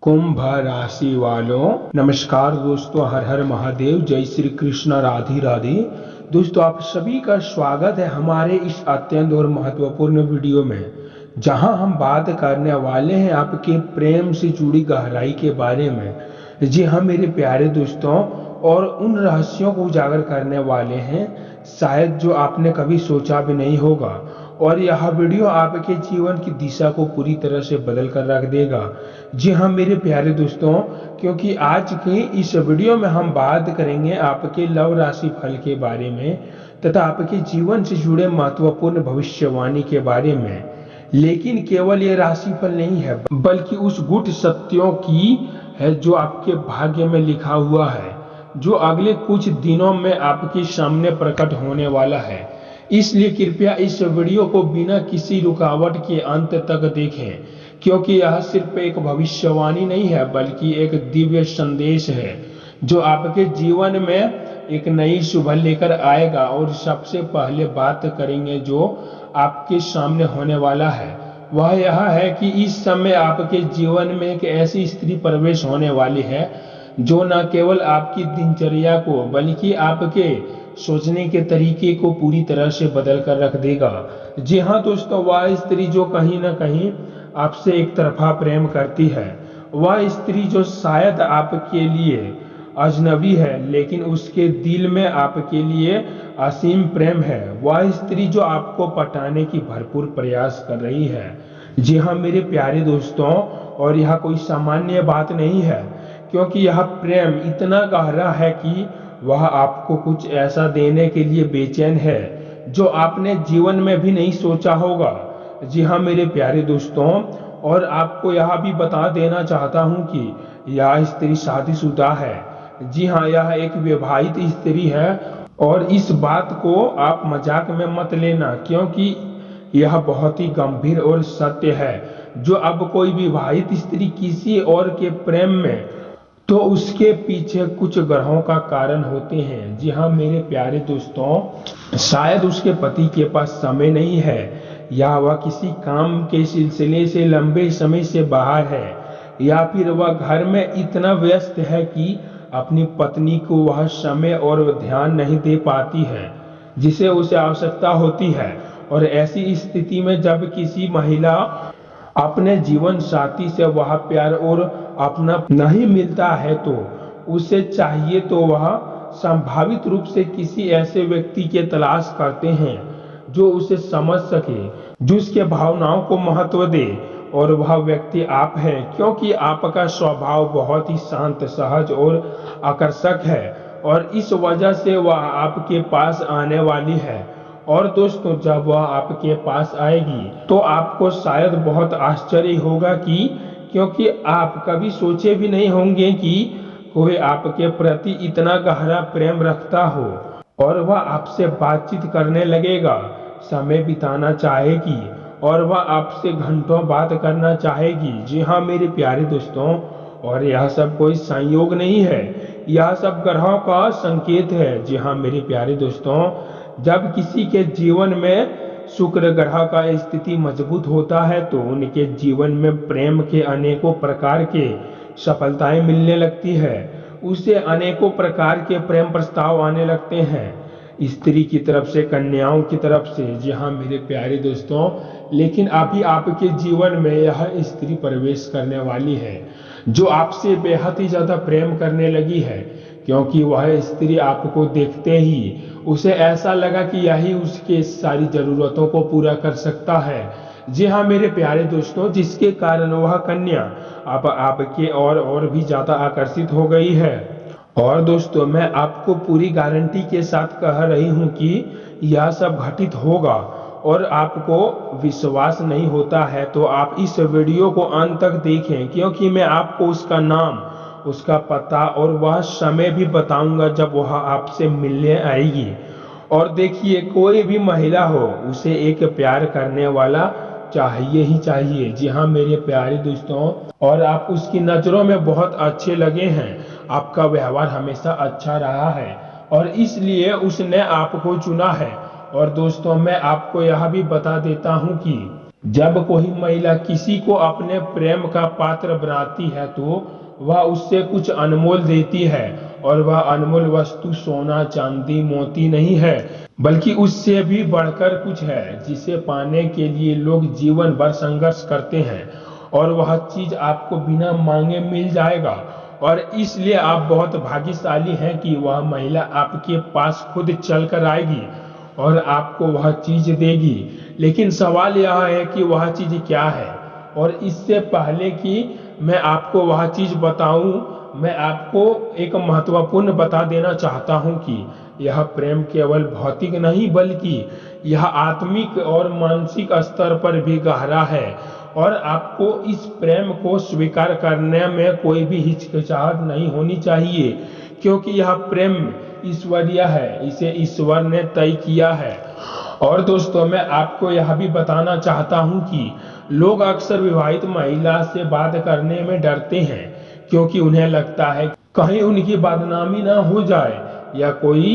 कुंभ राशि वालों नमस्कार दोस्तों, हर हर महादेव, जय श्री कृष्ण, राधे राधे। दोस्तों आप सभी का स्वागत है हमारे इस अत्यंत और महत्वपूर्ण वीडियो में, जहां हम बात करने वाले हैं आपके प्रेम से जुड़ी गहराई के बारे में। जी हाँ मेरे प्यारे दोस्तों, और उन रहस्यों को उजागर करने वाले हैं शायद जो आपने कभी सोचा भी नहीं होगा। और यह वीडियो आपके जीवन की दिशा को पूरी तरह से बदल कर रख देगा। जी हाँ मेरे प्यारे दोस्तों, क्योंकि आज के इस वीडियो में हम बात करेंगे आपके लव राशि फल के बारे में तथा आपके जीवन से जुड़े महत्वपूर्ण भविष्यवाणी के बारे में। लेकिन केवल ये राशिफल नहीं है, बल्कि उस गुट सत्यों की है जो आपके भाग्य में लिखा हुआ है, जो अगले कुछ दिनों में आपके सामने प्रकट होने वाला है। इसलिए कृपया इस वीडियो को बिना किसी रुकावट के अंत तक देखें, क्योंकि यह सिर्फ एक भविष्यवाणी नहीं है बल्कि एक दिव्य संदेश है जो आपके जीवन में एक नई सुबह लेकर आएगा। और सबसे पहले बात करेंगे जो आपके सामने होने वाला है, वह यह है कि इस समय आपके जीवन में एक ऐसी स्त्री प्रवेश होने वाली है जो न केवल आपकी दिनचर्या को बल्कि आपके सोचने के तरीके को पूरी तरह से बदल कर रख देगा। जी हाँ दोस्तों, वह स्त्री जो कहीं ना कहीं आपसे एक तरफा प्रेम करती है, वह स्त्री जो शायद आपके लिए अजनबी है लेकिन उसके दिल में आपके लिए असीम प्रेम है, वह स्त्री जो आपको पटाने की भरपूर प्रयास कर रही है। जी हाँ मेरे प्यारे दोस्तों, और यह कोई सामान्य बात नहीं है, क्योंकि यह प्रेम इतना गहरा है कि वह आपको कुछ ऐसा देने के लिए बेचैन है जो आपने जीवन में भी नहीं सोचा होगा। जी हाँ मेरे प्यारे दोस्तों, और आपको यह भी बता देना चाहता हूँ कि यह स्त्री शादीशुदा है। जी हाँ, यह एक विवाहित स्त्री है, और इस बात को आप मजाक में मत लेना, क्योंकि यह बहुत ही गंभीर और सत्य है। जो अब कोई विवाहित स्त्री किसी और के प्रेम में, तो उसके पीछे कुछ ग्रहों का कारण होते हैं। जी हाँ मेरे प्यारे दोस्तों, शायद उसके पति के पास समय नहीं है, या वह किसी काम के सिलसिले से लंबे समय से बाहर है, या फिर वह घर में इतना व्यस्त है कि अपनी पत्नी को वह समय और ध्यान नहीं दे पाती है जिसे उसे आवश्यकता होती है। और ऐसी स्थिति में जब किसी महिला अपने जीवन साथी से वह प्यार और अपना नहीं मिलता है, तो उसे चाहिए तो वह संभावित रूप से किसी ऐसे व्यक्ति की तलाश करते हैं जो उसे समझ सके, जो उसके भावनाओं को महत्व दे। और वह व्यक्ति आप है, क्योंकि आपका स्वभाव बहुत ही शांत, सहज और आकर्षक है, और इस वजह से वह आपके पास आने वाली है। और दोस्तों जब वह आपके पास आएगी तो आपको शायद बहुत आश्चर्य होगा क्योंकि आप कभी सोचे भी नहीं होंगे कि कोई आपके प्रति इतना गहरा प्रेम रखता हो, और वह आपसे बातचीत करने लगेगा, समय बिताना चाहेगी, और वह आपसे घंटों बात करना चाहेगी। जी हाँ मेरे प्यारे दोस्तों, और यह सब कोई संयोग नहीं है, यह सब ग्रहों का संकेत है। जी हाँ मेरे प्यारे दोस्तों, जब किसी के जीवन में शुक्र ग्रह का स्थिति मजबूत होता है तो उनके जीवन में प्रेम के अनेकों प्रकार के सफलताएं मिलने लगती है, उसे अनेकों प्रकार के प्रेम प्रस्ताव आने लगते हैं, स्त्री की तरफ से, कन्याओं की तरफ से। जी हाँ मेरे प्यारे दोस्तों, लेकिन अभी आपके जीवन में यह स्त्री प्रवेश करने वाली है जो आपसे बेहद ही ज्यादा प्रेम करने लगी है, क्योंकि वह स्त्री आपको देखते ही उसे ऐसा लगा कि यही उसके सारी जरूरतों को पूरा कर सकता है। जी हाँ मेरे प्यारे दोस्तों, जिसके कारण वह कन्या अब आपके और भी ज्यादा आकर्षित हो गई है। और दोस्तों मैं आपको पूरी गारंटी के साथ कह रही हूँ कि यह सब घटित होगा, और आपको विश्वास नहीं होता है तो आप इस वीडियो को अंत तक देखें, क्योंकि मैं आपको उसका नाम, उसका पता और वह समय भी बताऊंगा जब वह आपसे मिलने आएगी। और देखिए, कोई भी महिला हो, उसे एक प्यार करने वाला चाहिए ही चाहिए। जी हाँ मेरे प्यारे दोस्तों, और आप उसकी नजरों में बहुत अच्छे लगे हैं, आपका व्यवहार हमेशा अच्छा रहा है, और इसलिए उसने आपको चुना है। और दोस्तों मैं आपको यह भी बता देता हूं कि जब कोई महिला किसी को अपने प्रेम का पात्र बनाती है तो वह उससे कुछ अनमोल देती है, और वह अनमोल वस्तु सोना चांदी मोती नहीं है, बल्कि उससे भी बढ़कर कुछ है जिसे पाने के लिए लोग जीवन भर संघर्ष करते हैं, और वह चीज आपको बिना मांगे मिल जाएगा। और इसलिए आप बहुत भाग्यशाली हैं कि वह महिला आपके पास खुद चल कर आएगी और आपको वह चीज देगी। लेकिन सवाल यह है कि वह चीज क्या है। और इससे पहले कि मैं आपको वह चीज बताऊं, मैं आपको एक महत्वपूर्ण बता देना चाहता हूं कि यह प्रेम केवल भौतिक नहीं बल्कि यह आत्मिक और मानसिक स्तर पर भी गहरा है। और आपको इस प्रेम को स्वीकार करने में कोई भी हिचकिचाहट नहीं होनी चाहिए, क्योंकि यह प्रेम ईश्वरीय है, इसे ईश्वर ने तय किया है। और दोस्तों, मैं आपको यह भी बताना चाहता हूं कि लोग अक्सर विवाहित महिला से बात करने में डरते हैं, क्योंकि उन्हें लगता है कहीं उनकी बदनामी ना हो जाए, या कोई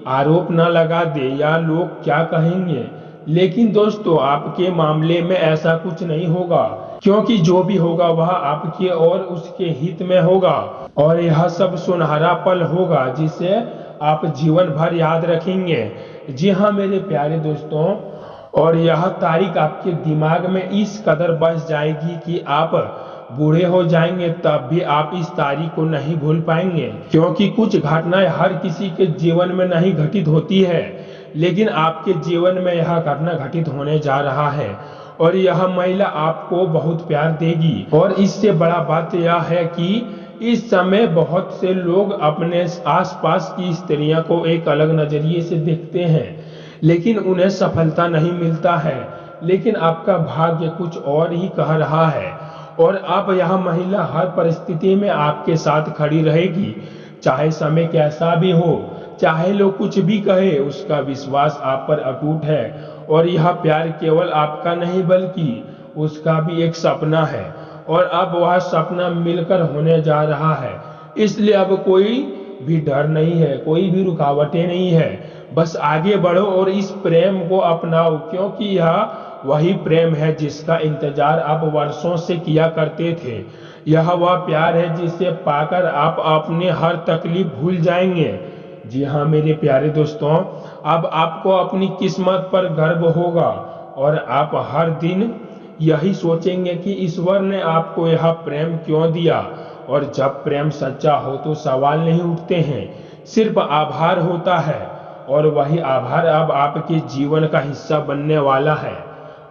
आरोप ना लगा दे, या लोग क्या कहेंगे। लेकिन दोस्तों, आपके मामले में ऐसा कुछ नहीं होगा, क्योंकि जो भी होगा वह आपके और उसके हित में होगा, और यह सब सुनहरा पल होगा जिसे आप जीवन भर याद रखेंगे। जी हाँ मेरे प्यारे दोस्तों, और यह तारीख आपके दिमाग में इस कदर बस जाएगी कि आप बूढ़े हो जाएंगे तब भी आप इस तारीख को नहीं भूल पाएंगे, क्योंकि कुछ घटनाएं हर किसी के जीवन में नहीं घटित होती है, लेकिन आपके जीवन में यह घटना घटित होने जा रहा है। और यह महिला आपको बहुत प्यार देगी। और इससे बड़ा बात यह है कि इस समय बहुत से लोग अपने आसपास की स्त्रियों को एक अलग नजरिए से देखते हैं, लेकिन उन्हें सफलता नहीं मिलता है। लेकिन आपका भाग्य कुछ और ही कह रहा है, और अब यह महिला हर परिस्थिति में आपके साथ खड़ी रहेगी, चाहे समय कैसा भी हो, चाहे लोग कुछ भी कहे, उसका विश्वास आप पर अटूट है। और यह प्यार केवल आपका नहीं बल्कि उसका भी एक सपना है, और अब वह सपना मिलकर होने जा रहा है। इसलिए अब कोई भी डर नहीं है, कोई भी रुकावटें नहीं है। बस आगे बढ़ो और इस प्रेम को अपनाओ, क्योंकि यह वही प्रेम है जिसका इंतजार आप वर्षों से किया करते थे। यह वह प्यार है जिसे पाकर आप अपने हर तकलीफ भूल जाएंगे। जी हाँ मेरे प्यारे दोस्तों, अब आपको अपनी किस्मत पर गर्व होगा, और आप हर दिन यही सोचेंगे कि ईश्वर ने आपको यह प्रेम क्यों दिया। और जब प्रेम सच्चा हो तो सवाल नहीं उठते हैं, सिर्फ आभार होता है, और वही आभार अब आपके जीवन का हिस्सा बनने वाला है।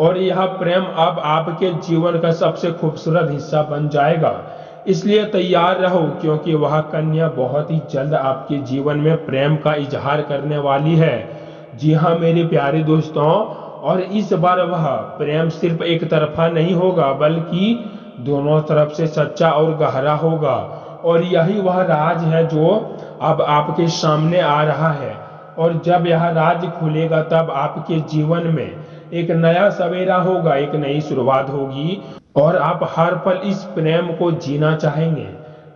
और यह प्रेम अब आपके जीवन का सबसे खूबसूरत हिस्सा बन जाएगा। इसलिए तैयार रहो, क्योंकि वह कन्या बहुत ही जल्द आपके जीवन में प्रेम का इजहार करने वाली है। जी हाँ मेरे प्यारे दोस्तों, और इस बार वह प्रेम सिर्फ एक तरफा नहीं होगा, बल्कि दोनों तरफ से सच्चा और गहरा होगा। और यही वह राज है जो अब आपके सामने आ रहा है। और जब यह राज खुलेगा तब आपके जीवन में एक नया सवेरा होगा, एक नई शुरुआत होगी, और आप हर पल इस प्रेम को जीना चाहेंगे।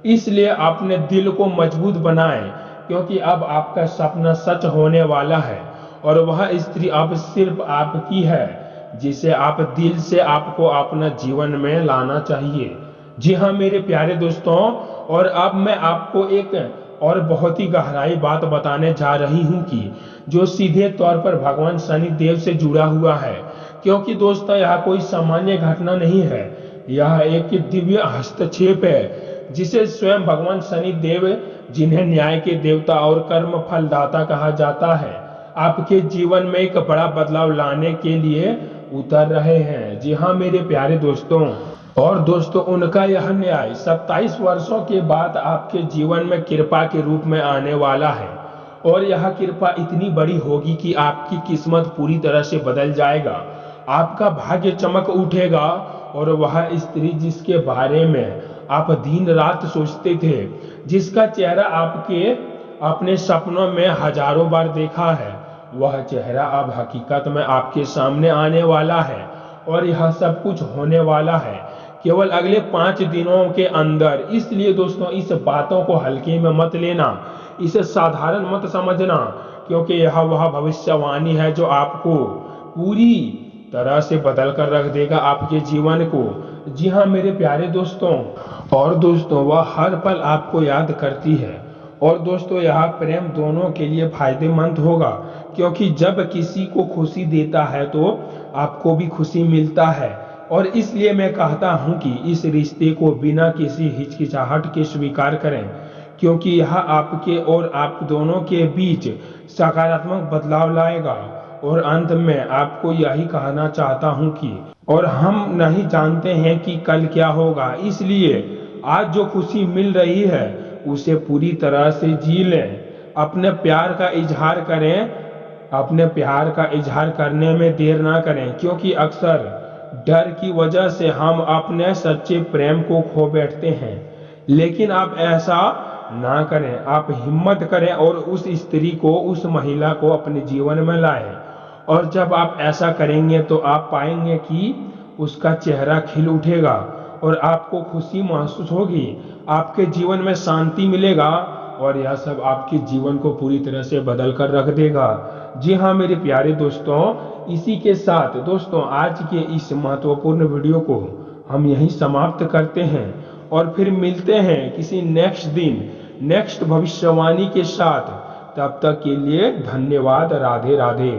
इसलिए अपने दिल को मजबूत बनाएं, क्योंकि अब आपका सपना सच होने वाला है, और वह स्त्री अब सिर्फ आपकी है, जिसे आप दिल से आपको अपना जीवन में लाना चाहिए। जी हाँ मेरे प्यारे दोस्तों, और अब मैं आपको एक और बहुत ही गहराई बात बताने जा रही हूँ कि जो सीधे तौर पर भगवान शनि देव से जुड़ा हुआ है। क्योंकि दोस्तों, यह कोई सामान्य घटना नहीं है, यह एक दिव्य हस्तक्षेप है जिसे स्वयं भगवान शनि देव, जिन्हें न्याय के देवता और कर्म फलदाता कहा जाता है, आपके जीवन में एक बड़ा बदलाव लाने के लिए उतर रहे हैं। जी हाँ मेरे प्यारे दोस्तों, और दोस्तों, उनका यह न्याय 27 वर्षों के बाद आपके जीवन में कृपा के रूप में आने वाला है। और यह कृपा इतनी बड़ी होगी कि आपकी किस्मत पूरी तरह से बदल जाएगा, आपका भाग्य चमक उठेगा। और वह स्त्री जिसके बारे में आप दिन रात सोचते थे, जिसका चेहरा आपके अपने सपनों में हजारों बार देखा है, वह चेहरा अब हकीकत में आपके सामने आने वाला है। और यह सब कुछ होने वाला है केवल अगले 5 दिनों के अंदर। इसलिए दोस्तों, इस बातों को हल्के में मत लेना, इसे साधारण मत समझना, क्योंकि यह वह भविष्यवाणी है जो आपको पूरी तरह से बदल कर रख देगा आपके जीवन को। जी हाँ मेरे प्यारे दोस्तों, और दोस्तों वह हर पल आपको याद करती है। और दोस्तों यह प्रेम दोनों के लिए फायदेमंद होगा, क्योंकि जब किसी को खुशी देता है तो आपको भी खुशी मिलता है। और इसलिए मैं कहता हूँ कि इस रिश्ते को बिना किसी हिचकिचाहट के स्वीकार करें, क्योंकि यह आपके और आप दोनों के बीच सकारात्मक बदलाव लाएगा। और अंत में आपको यही कहना चाहता हूँ कि और हम नहीं जानते हैं कि कल क्या होगा, इसलिए आज जो खुशी मिल रही है उसे पूरी तरह से जी लें। अपने प्यार का इजहार करें, अपने प्यार का इजहार करने में देर ना करें, क्योंकि अक्सर डर की वजह से हम अपने सच्चे प्रेम को खो बैठते हैं। लेकिन आप ऐसा ना करें, आप हिम्मत करें और उस स्त्री को, उस महिला को अपने जीवन में लाएं। और जब आप ऐसा करेंगे तो आप पाएंगे कि उसका चेहरा खिल उठेगा और आपको खुशी महसूस होगी, आपके जीवन में शांति मिलेगा, और यह सब आपके जीवन को पूरी तरह से बदल कर रख देगा। जी हाँ मेरे प्यारे दोस्तों, इसी के साथ दोस्तों आज के इस महत्वपूर्ण वीडियो को हम यहीं समाप्त करते हैं, और फिर मिलते हैं किसी नेक्स्ट दिन नेक्स्ट भविष्यवाणी के साथ। तब तक के लिए धन्यवाद। राधे राधे।